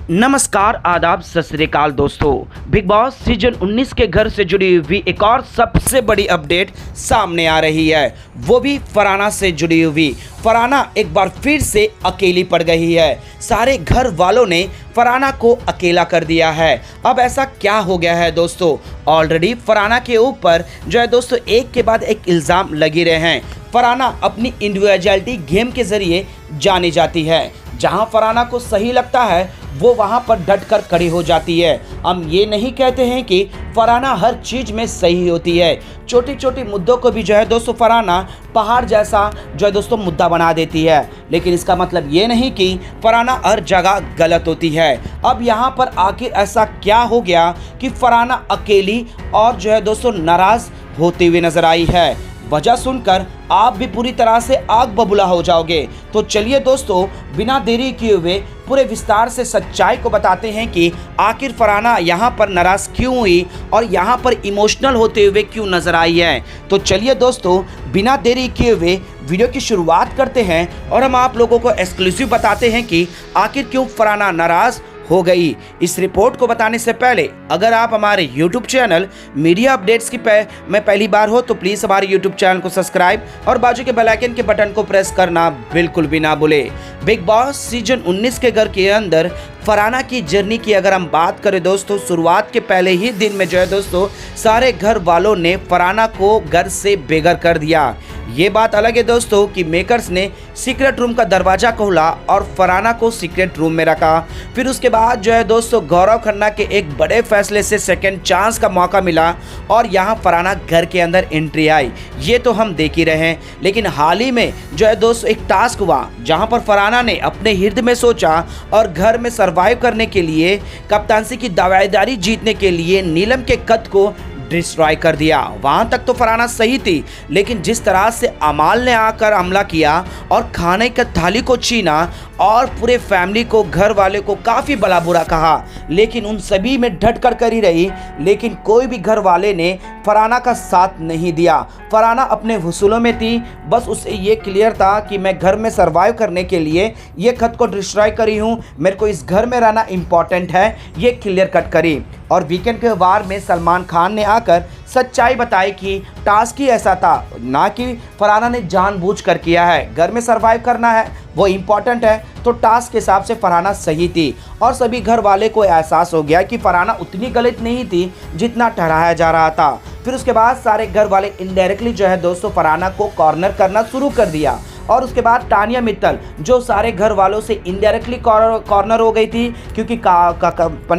नमस्कार, आदाब, सत श्री अकाल दोस्तों। बिग बॉस सीजन 19 के घर से जुड़ी हुई एक और सबसे बड़ी अपडेट सामने आ रही है, वो भी फरहाना से जुड़ी हुई। फरहाना एक बार फिर से अकेली पड़ गई है। सारे घर वालों ने फरहाना को अकेला कर दिया है। अब ऐसा क्या हो गया है दोस्तों? ऑलरेडी फरहाना के ऊपर जो है दोस्तों एक के बाद एक इल्ज़ाम लगे रहे हैं। फरहाना अपनी इंडिविजुअलिटी गेम के ज़रिए जानी जाती है। जहां फरहाना को सही लगता है वो वहां पर डट कर खड़ी हो जाती है। हम ये नहीं कहते हैं कि फरहाना हर चीज़ में सही होती है। छोटी छोटी मुद्दों को भी जो है दोस्तों फरहाना पहाड़ जैसा जो है दोस्तों मुद्दा बना देती है, लेकिन इसका मतलब ये नहीं कि फरहाना हर जगह गलत होती है। अब यहाँ पर आखिर ऐसा क्या हो गया कि फरहाना अकेली और जो है दोस्तों नाराज़ होती हुई नजर आई है? वजह सुनकर आप भी पूरी तरह से आग बबूला हो जाओगे। तो चलिए दोस्तों, बिना देरी किए हुए पूरे विस्तार से सच्चाई को बताते हैं कि आखिर फरहाना यहाँ पर नाराज़ क्यों हुई और यहाँ पर इमोशनल होते हुए क्यों नज़र आई है। तो चलिए दोस्तों, बिना देरी किए हुए वीडियो की शुरुआत करते हैं और हम आप लोगों को एक्सक्लूसिव बताते हैं कि आखिर क्यों फरहाना नाराज़ हो गई। इस रिपोर्ट को बताने से पहले अगर आप हमारे YouTube चैनल मीडिया अपडेट्स की में पहली बार हो तो प्लीज़ हमारे YouTube चैनल को सब्सक्राइब और बाजू के बेल आइकन के बटन को प्रेस करना बिल्कुल भी ना भूले। बिग बॉस सीजन 19 के घर के अंदर फरहाना की जर्नी की अगर हम बात करें दोस्तों, शुरुआत के पहले ही दिन में जो है दोस्तों सारे घर वालों ने फरहाना को घर से बेघर कर दिया। ये बात अलग है दोस्तों कि मेकर्स ने सीक्रेट रूम का दरवाज़ा खोला और फरहाना को सीक्रेट रूम में रखा। फिर उसके बाद जो है दोस्तों गौरव खन्ना के एक बड़े फैसले से सेकंड चांस का मौका मिला और यहाँ फरहाना घर के अंदर एंट्री आई। ये तो हम देख ही रहे हैं, लेकिन हाल ही में जो है दोस्तों एक टास्क हुआ जहाँ पर फरहाना ने अपने हृदय में सोचा और घर में सर्वाइव करने के लिए, कप्तानसी की दावेदारी जीतने के लिए नीलम के कद को डिस्ट्रॉय कर दिया। वहां तक तो फरहाना सही थी, लेकिन जिस तरह से अमाल ने आकर हमला किया और खाने की थाली को छीना और पूरे फैमिली को, घर वाले को काफ़ी भला बुरा कहा, लेकिन उन सभी में डट कर ही रही। लेकिन कोई भी घर वाले ने फरहाना का साथ नहीं दिया। फरहाना अपने वसूलों में थी, बस उसे ये क्लियर था कि मैं घर में सर्वाइव करने के लिए ये खत को डिस्ट्रॉय करी हूँ, मेरे को इस घर में रहना इम्पॉर्टेंट है, ये क्लियर कट करी। और वीकेंड के वार में सलमान खान ने आकर सच्चाई बताई कि टास्क ही ऐसा था, ना कि फरहाना ने जानबूझकर किया है। घर में सर्वाइव करना है, वो इम्पॉर्टेंट है, तो टास्क के हिसाब से फरहाना सही थी। और सभी घर वाले को एहसास हो गया कि फरहाना उतनी गलत नहीं थी जितना ठहराया जा रहा था। फिर उसके बाद सारे घर वाले इनडायरेक्टली जो है दोस्तों फरहाना को कॉर्नर करना शुरू कर दिया। और उसके बाद तानिया मित्तल जो सारे घर वालों से इनडायरेक्टली कॉर्नर हो गई थी, क्योंकि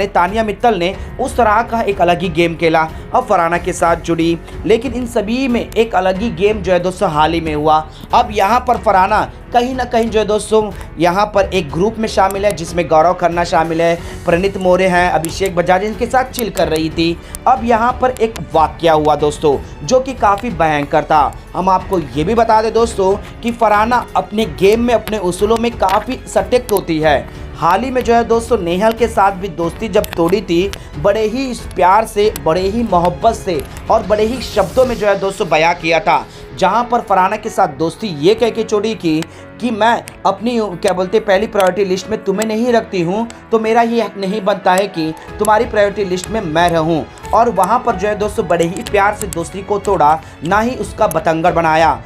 तानिया मित्तल ने उस तरह का एक अलग ही गेम खेला अब फरहाना के साथ जुड़ी। लेकिन इन सभी में एक अलग ही गेम जो है दोस्तों हाल ही में हुआ। अब यहाँ पर फरहाना कहीं ना कहीं जो है दोस्तों यहाँ पर एक ग्रुप में शामिल है, जिसमें गौरव खन्ना शामिल है, प्रणीत मौर्य हैं, अभिषेक बजाज इनके साथ चिल कर रही थी। अब यहाँ पर एक वाकया हुआ दोस्तों जो कि काफ़ी भयंकर था। हम आपको ये भी बता दें दोस्तों कि फरहाना अपने गेम में, अपने उसूलों में काफ़ी सटीक होती है। हाल ही में जो है दोस्तों नेहल के साथ भी दोस्ती जब तोड़ी थी, बड़े ही प्यार से, बड़े ही मोहब्बत से और बड़े ही शब्दों में जो है दोस्तों बयां किया था, जहां पर फरहाना के साथ दोस्ती ये कह के छोड़ी कि मैं अपनी क्या बोलते पहली प्रायोरिटी लिस्ट में तुम्हें नहीं रखती हूं, तो मेरा ये हक नहीं बनता है कि तुम्हारी प्रायोरिटी लिस्ट में मैं रहूं। और वहां पर जो है दोस्तों बड़े ही प्यार से दोस्ती को तोड़ा, ना ही उसका बतंगड़ बनाया।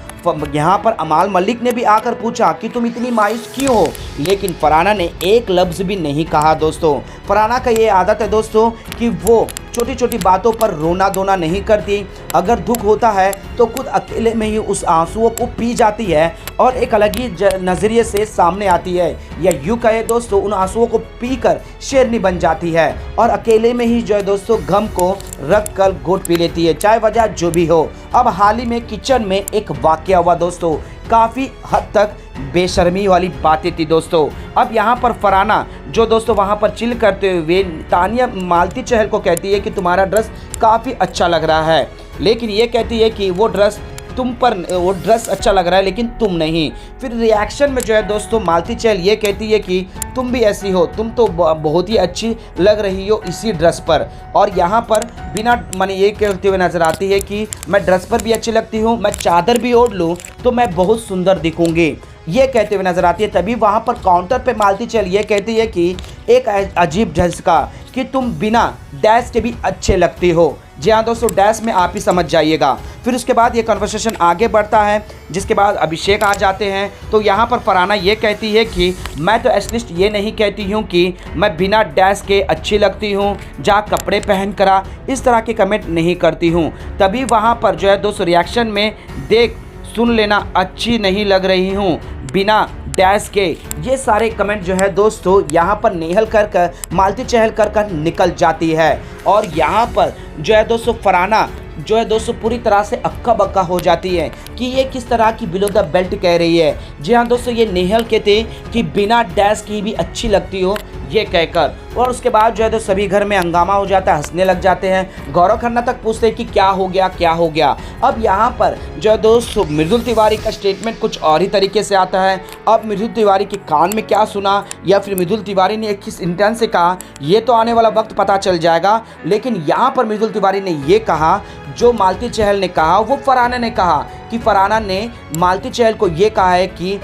यहाँ पर अमाल मलिक ने भी आकर पूछा कि तुम इतनी मायूस क्यों हो, लेकिन फरहाना ने एक लफ्ज़ भी नहीं कहा दोस्तों। फरहाना का ये आदत है दोस्तों कि वो छोटी छोटी बातों पर रोना धोना नहीं करती। अगर दुख होता है तो खुद अकेले में ही उस आंसुओं को पी जाती है और एक अलग ही नज़रिए से सामने आती है, या यूँ कहे दोस्तों उन आंसुओं को पीकर शेरनी बन जाती है और अकेले में ही जो है दोस्तों गम को रख कर घोट पी लेती है, चाहे वजह जो भी हो। अब हाल ही में किचन में एक वाकया हुआ दोस्तों, काफ़ी हद तक बेशर्मी वाली बातें थी दोस्तों। अब यहाँ पर फरहाना जो दोस्तों वहाँ पर चिल करते हुए तानिया मालती चहल को कहती है कि तुम्हारा ड्रेस काफ़ी अच्छा लग रहा है, लेकिन ये कहती है कि वो ड्रेस अच्छा लग रहा है लेकिन तुम नहीं। फिर रिएक्शन में जो है दोस्तों मालती चहल ये कहती है कि तुम भी ऐसी हो, तुम तो बहुत ही अच्छी लग रही हो इसी ड्रेस पर। और यहाँ पर बिना माने ये कहते हुए नजर आती है कि मैं ड्रेस पर भी अच्छी लगती हूँ, मैं चादर भी ओढ़ लूँ तो मैं बहुत सुंदर दिखूँगी। ये कहते हुए नजर आती है। तभी वहाँ पर काउंटर पे मालती चहल ये कहती है कि एक अजीब झटका कि तुम बिना डैश के भी अच्छे लगती हो। जी हाँ दोस्तों, डैश में आप ही समझ जाइएगा। फिर उसके बाद ये कन्वर्सेशन आगे बढ़ता है, जिसके बाद अभिषेक आ जाते हैं। तो यहाँ पर फरहाना ये कहती है कि मैं तो एटलीस्ट ये नहीं कहती हूँ कि मैं बिना डैश के अच्छी लगती हूँ, जहाँ कपड़े पहन करा इस तरह के कमेंट नहीं करती हूँ। तभी वहाँ पर जो है दोस्तों रिएक्शन में देख सुन लेना अच्छी नहीं लग रही हूँ बिना डैश के, ये सारे कमेंट जो है दोस्तों यहाँ पर नेहल कर मालती चहल कर निकल जाती है। और यहाँ पर जो है दोस्तों फरहाना जो है दोस्तों पूरी तरह से अक्का बक्का हो जाती है कि ये किस तरह की बिलो द बेल्ट कह रही है। जी हाँ दोस्तों, ये नेहल कहते कि बिना डैश की भी अच्छी लगती हो ये कहकर। और उसके बाद जो है तो सभी घर में हंगामा हो जाता है, हंसने लग जाते हैं। गौरव खन्ना तक पूछते हैं कि क्या हो गया क्या हो गया। अब यहाँ पर जो है दोस्तों मृदुल तिवारी का स्टेटमेंट कुछ और ही तरीके से आता है। अब मृदुल तिवारी के कान में क्या सुना या फिर मृदुल तिवारी ने किस इंटेंस से कहा, ये तो आने वाला वक्त पता चल जाएगा। लेकिन यहाँ पर मृदुल तिवारी ने ये कहा जो मालती चहल ने कहा, वो फरहाना ने कहा कि फरहाना ने मालती चहल को ये कहा है कि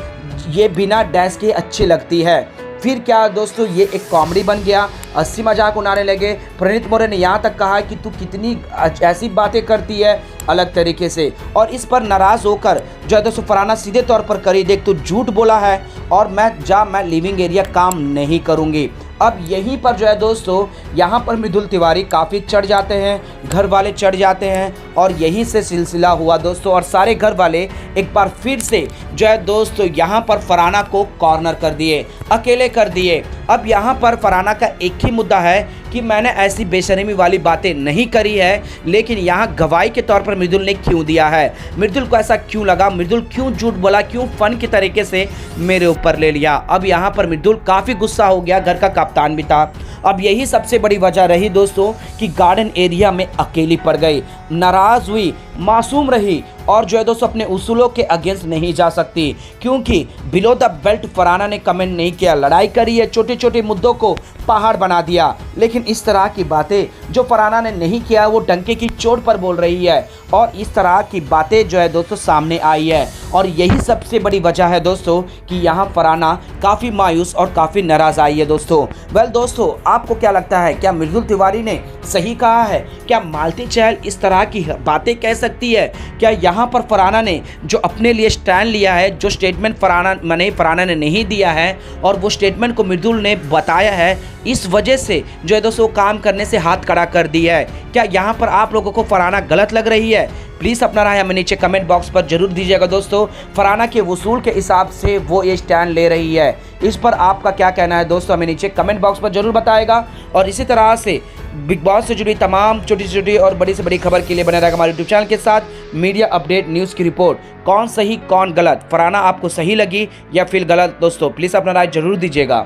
ये बिना डैश के अच्छी लगती है। फिर क्या दोस्तों, ये एक कॉमेडी बन गया, हंसी मजाक उड़ाने लगे। प्रणीत मौर्य ने यहाँ तक कहा कि तू कितनी ऐसी बातें करती है अलग तरीके से। और इस पर नाराज़ होकर जो है दोस्तों फरहाना सीधे तौर पर करी, देख तू झूठ बोला है और मैं लिविंग एरिया काम नहीं करूँगी। अब यहीं पर जो है दोस्तों यहाँ पर मृदुल तिवारी काफ़ी चढ़ जाते हैं, घर वाले चढ़ जाते हैं और यहीं से सिलसिला हुआ दोस्तों। और सारे घर वाले एक बार फिर से जो है दोस्तों यहाँ पर फरहाना को कॉर्नर कर दिए, अकेले कर दिए। अब यहाँ पर फरहाना का एक ही मुद्दा है कि मैंने ऐसी बेशर्मी वाली बातें नहीं करी है, लेकिन यहाँ गवाही के तौर पर मृदुल ने क्यों दिया है, मृदुल को ऐसा क्यों लगा, मृदुल क्यों झूठ बोला, क्यों फन के तरीके से मेरे ऊपर ले लिया। अब यहाँ पर मृदुल काफ़ी गुस्सा हो गया, घर का कप्तान भी था। अब यही सबसे बड़ी वजह रही दोस्तों कि गार्डन एरिया में अकेली पड़ गई, नाराज़ हुई, मासूम रही और जो है दोस्तों अपने उसूलों के अगेंस्ट नहीं जा सकती, क्योंकि बिलो द बेल्ट फरहाना ने कमेंट नहीं किया, लड़ाई करी है, छोटे छोटे मुद्दों को पहाड़ बना दिया। लेकिन इस तरह की बातें जो फरहाना ने नहीं किया वो डंके की चोट पर बोल रही है और इस तरह की बातें जो है दोस्तों सामने आई है। और यही सबसे बड़ी वजह है दोस्तों कि यहाँ फरहाना काफ़ी मायूस और काफ़ी नाराज़ आई है दोस्तों। वेल दोस्तों, आपको क्या लगता है, क्या मृदुल तिवारी ने सही कहा है? क्या मालती चहल इस तरह की बातें कह सकती है? क्या यहाँ पर फरहाना ने जो अपने लिए स्टैंड लिया है, जो स्टेटमेंट फरहाना ने नहीं दिया है और वो स्टेटमेंट को मृदुल ने बताया है, इस वजह से जो है दोस्तों काम करने से हाथ खड़ा कर दिया है? क्या यहाँ पर आप लोगों को फरहाना गलत लग रही है? प्लीज़ अपना राय हमें नीचे कमेंट बॉक्स पर जरूर दीजिएगा दोस्तों। फरहाना के वसूल के हिसाब से वो ये स्टैंड ले रही है, इस पर आपका क्या कहना है दोस्तों, हमें नीचे कमेंट बॉक्स पर जरूर बताएगा। और इसी तरह से बिग बॉस से जुड़ी तमाम छोटी छोटी और बड़ी से बड़ी खबर के लिए बने रहेगा हमारे यूट्यूब चैनल के साथ। मीडिया अपडेट न्यूज़ की रिपोर्ट, कौन सही कौन गलत, फरहाना आपको सही लगी या फिर गलत दोस्तों, प्लीज़ अपना राय जरूर दीजिएगा।